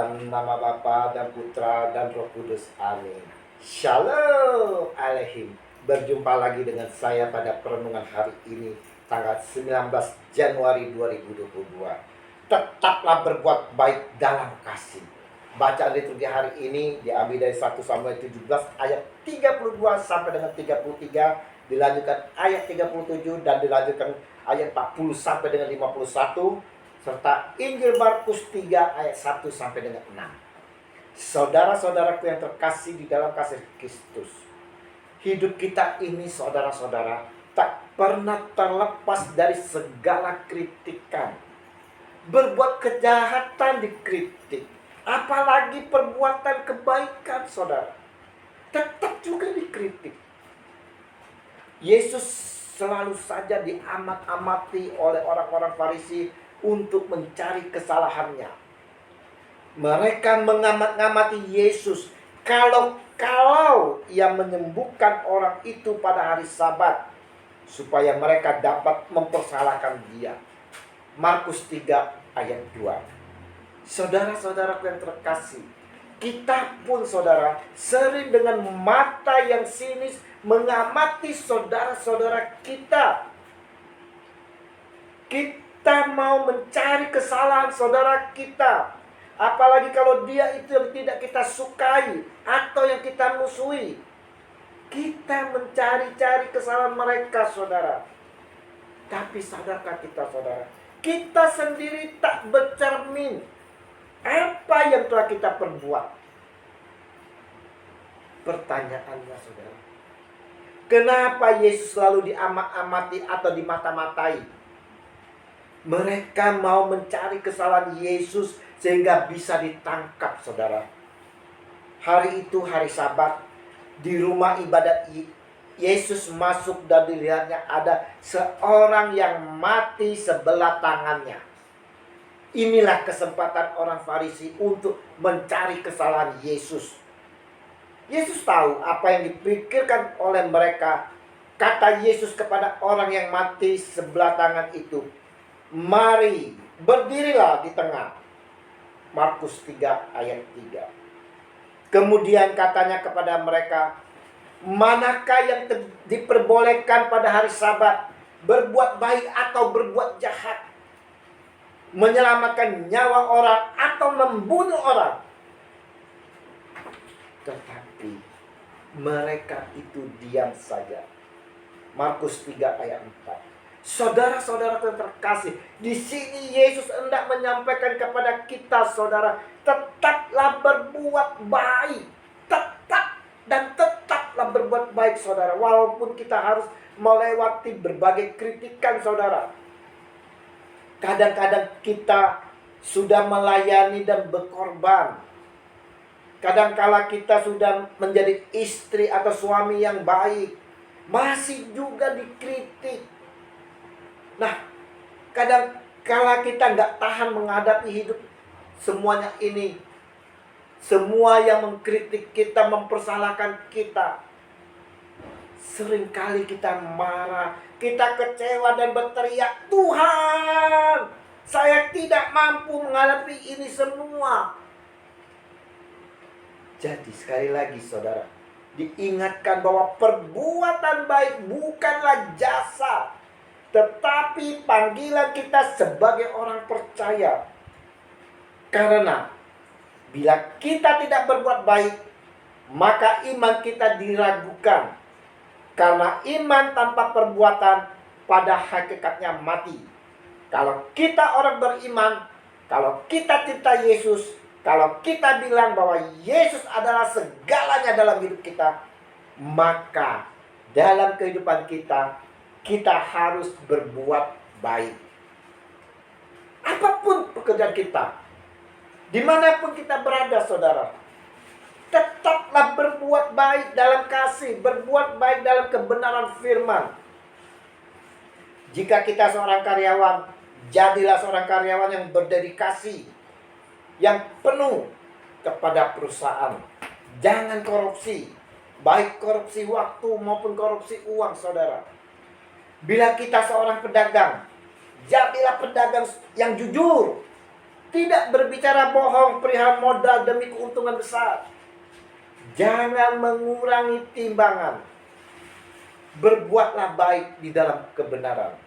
Dalam nama Bapa dan Putra dan Roh Kudus. Amin. Shalom Aleihim. Berjumpa lagi dengan saya pada perenungan hari ini, tanggal 19 Januari 2022. Tetaplah berbuat baik dalam kasih. Bacaan liturgi hari ini diambil dari 1 Samuel 17 ayat 32 sampai dengan 33, dilanjutkan ayat 37 dan dilanjutkan ayat 40 sampai dengan 51, serta Injil Markus 3 ayat 1 sampai dengan 6. Saudara-saudaraku yang terkasih di dalam kasih Kristus, hidup kita ini, saudara-saudara, tak pernah terlepas dari segala kritikan. Berbuat kejahatan dikritik, apalagi perbuatan kebaikan, saudara, tetap juga dikritik. Yesus selalu saja diamat-amati oleh orang-orang Farisi untuk mencari kesalahannya. Mereka mengamat-ngamati Yesus kalau ia menyembuhkan orang itu pada hari Sabat, supaya mereka dapat mempersalahkan dia. Markus 3 ayat 2. Saudara-saudaraku yang terkasih, kita pun, saudara, sering dengan mata yang sinis mengamati saudara-saudara kita. Kita mau mencari kesalahan saudara kita, apalagi kalau dia itu yang tidak kita sukai atau yang kita musuhi. Kita mencari-cari kesalahan mereka, saudara. Tapi sadarkah kita, saudara, kita sendiri tak bercermin apa yang telah kita perbuat? Pertanyaannya, saudara, kenapa Yesus selalu diamat-amati atau dimata-matai? Mereka mau mencari kesalahan Yesus sehingga bisa ditangkap, saudara. Hari itu hari Sabat, di rumah ibadat Yesus masuk dan dilihatnya ada seorang yang mati sebelah tangannya. Inilah kesempatan orang Farisi untuk mencari kesalahan Yesus. Yesus tahu apa yang dipikirkan oleh mereka. Kata Yesus kepada orang yang mati sebelah tangan itu, "Mari, berdirilah di tengah." Markus 3 ayat 3. Kemudian katanya kepada mereka, "Manakah yang diperbolehkan pada hari Sabat? Berbuat baik atau berbuat jahat? Menyelamatkan nyawa orang atau membunuh orang?" Tetapi mereka itu diam saja. Markus 3 ayat 4. Saudara-saudara yang terkasih, di sini Yesus hendak menyampaikan kepada kita, saudara, tetaplah berbuat baik. Tetaplah berbuat baik, saudara, walaupun kita harus melewati berbagai kritikan, saudara. Kadang-kadang kita sudah melayani dan berkorban. Kadang-kala kita sudah menjadi istri atau suami yang baik, masih juga dikritik. Nah, kadang-kala kita nggak tahan menghadapi hidup semuanya ini. Semua yang mengkritik kita, mempersalahkan kita. Seringkali kita marah, kita kecewa dan berteriak, "Tuhan, saya tidak mampu menghadapi ini semua." Jadi sekali lagi, saudara, diingatkan bahwa perbuatan baik bukanlah jasa, tetapi panggilan kita sebagai orang percaya. Karena bila kita tidak berbuat baik, maka iman kita diragukan. Karena iman tanpa perbuatan pada hakikatnya mati. Kalau kita orang beriman, kalau kita cinta Yesus, kalau kita bilang bahwa Yesus adalah segalanya dalam hidup kita, maka dalam kehidupan kita, kita harus berbuat baik. Apapun pekerjaan kita, dimanapun kita berada, saudara, tetaplah berbuat baik dalam kasih, berbuat baik dalam kebenaran firman. Jika kita seorang karyawan, jadilah seorang karyawan yang berdedikasi, yang penuh kepada perusahaan. Jangan korupsi, baik korupsi waktu maupun korupsi uang, saudara. Bila kita seorang pedagang, jadilah pedagang yang jujur. Tidak berbicara bohong perihal modal demi keuntungan besar. Jangan mengurangi timbangan. Berbuatlah baik di dalam kebenaran.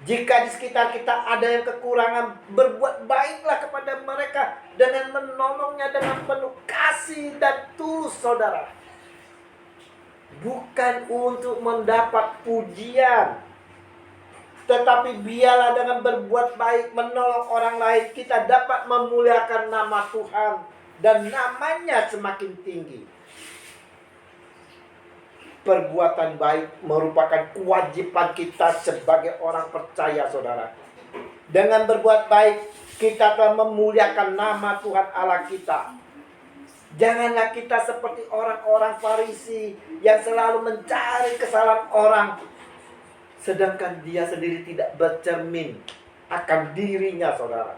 Jika di sekitar kita ada yang kekurangan, berbuat baiklah kepada mereka dengan menolongnya dengan penuh kasih dan tulus, saudara. Bukan untuk mendapat pujian, tetapi biarlah dengan berbuat baik, menolong orang lain, kita dapat memuliakan nama Tuhan dan namanya semakin tinggi. Perbuatan baik merupakan kewajiban kita sebagai orang percaya, saudara. Dengan berbuat baik, kita telah memuliakan nama Tuhan Allah kita. Janganlah kita seperti orang-orang Farisi yang selalu mencari kesalahan orang, sedangkan dia sendiri tidak bercermin akan dirinya, saudara.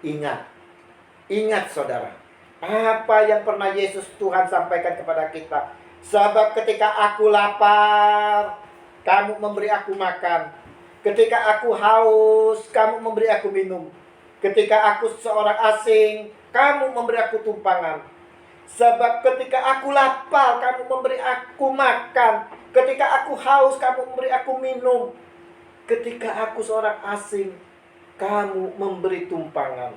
Ingat saudara, apa yang pernah Yesus Tuhan sampaikan kepada kita. Sebab ketika aku lapar, kamu memberi aku makan. Ketika aku haus, kamu memberi aku minum. Ketika aku seorang asing, kamu memberi aku tumpangan. Sebab ketika aku lapar, kamu memberi aku makan. Ketika aku haus, kamu memberi aku minum. Ketika aku seorang asing, kamu memberi tumpangan.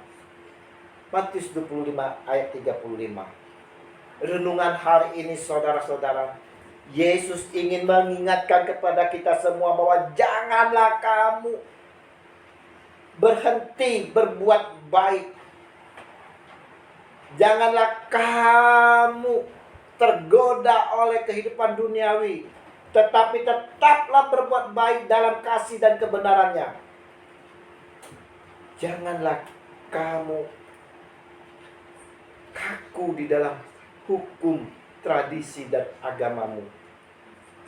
Matius 25 ayat 35. Renungan hari ini, saudara-saudara, Yesus ingin mengingatkan kepada kita semua bahwa janganlah kamu berhenti berbuat baik. Janganlah kamu tergoda oleh kehidupan duniawi, tetapi tetaplah berbuat baik dalam kasih dan kebenarannya. Janganlah kamu kaku di dalam hukum, tradisi, dan agamamu.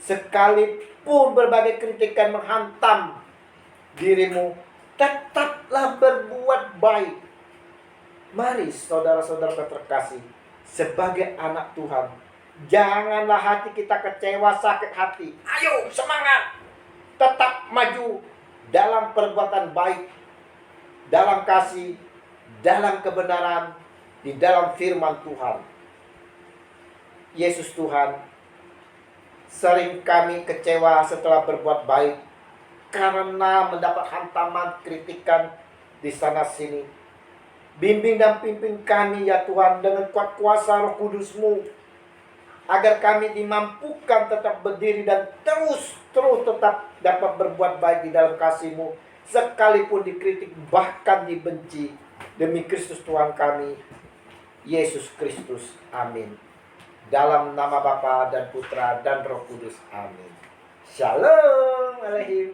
Sekalipun berbagai kritikan menghantam dirimu, tetaplah berbuat baik. Mari saudara-saudara terkasih, sebagai anak Tuhan, janganlah hati kita kecewa, sakit hati. Ayo semangat, tetap maju dalam perbuatan baik, dalam kasih, dalam kebenaran, di dalam firman Tuhan. Yesus Tuhan, sering kami kecewa setelah berbuat baik karena mendapat hantaman, kritikan di sana sini. Bimbing dan pimpin kami ya Tuhan dengan kuat kuasa Roh Kudus-Mu, agar kami dimampukan tetap berdiri dan terus tetap dapat berbuat baik di dalam kasih-Mu, sekalipun dikritik bahkan dibenci, demi Kristus Tuhan kami, Yesus Kristus. Amin. Dalam nama Bapa dan Putra dan Roh Kudus. Amin. Shalom Aleichem.